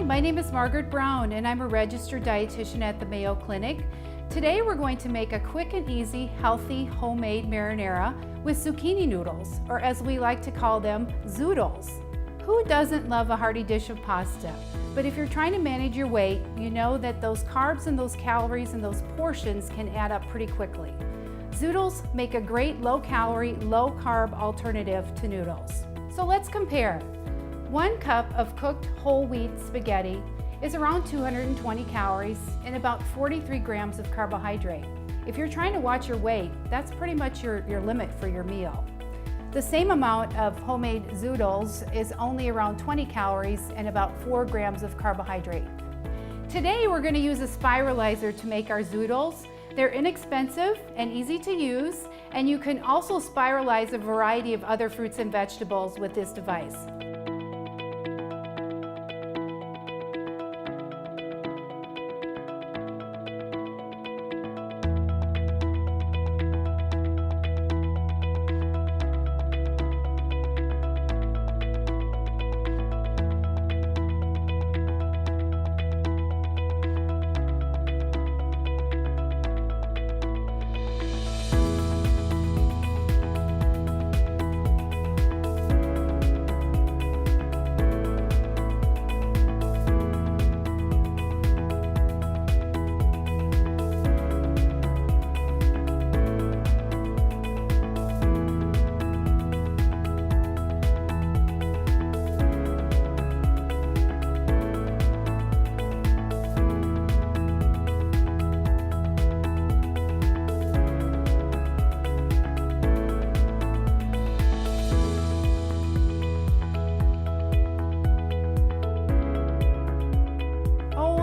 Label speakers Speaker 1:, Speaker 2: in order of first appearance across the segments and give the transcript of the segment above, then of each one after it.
Speaker 1: my name is Margaret Brown and I'm a registered dietitian at the Mayo Clinic. Today we're going to make a quick and easy, healthy, homemade marinara with zucchini noodles, or as we like to call them, Zoodles. Who doesn't love a hearty dish of pasta? But if you're trying to manage your weight, you know that those carbs and those calories and those portions can add up pretty quickly. Zoodles make a great low-calorie, low-carb alternative to noodles. So let's compare. 1 cup of cooked whole wheat spaghetti is around 220 calories and about 43 grams of carbohydrate. If you're trying to watch your weight, that's pretty much your limit for your meal. The same amount of homemade Zoodles is only around 20 calories and about 4 grams of carbohydrate. Today we're going to use a spiralizer to make our Zoodles. They're inexpensive and easy to use, and you can also spiralize a variety of other fruits and vegetables with this device.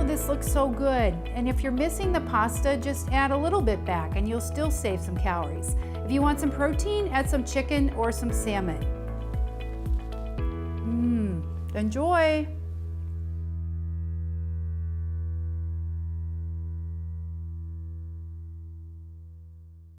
Speaker 1: This looks so good, and if you're missing the pasta, just add a little bit back and you'll still save some calories. If you want some protein, add some chicken or some salmon. Enjoy!